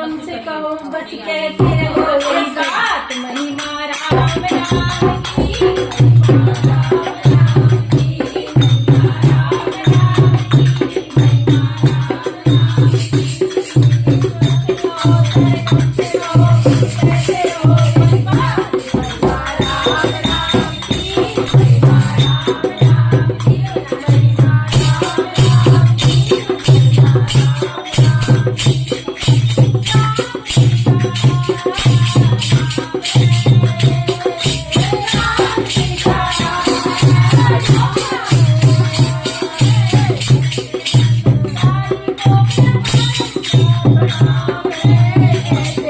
उनसे कहो बच कहते रहो यही बात महिमा राम राम की महिमा राम की महिमा राम की महिमा राम राम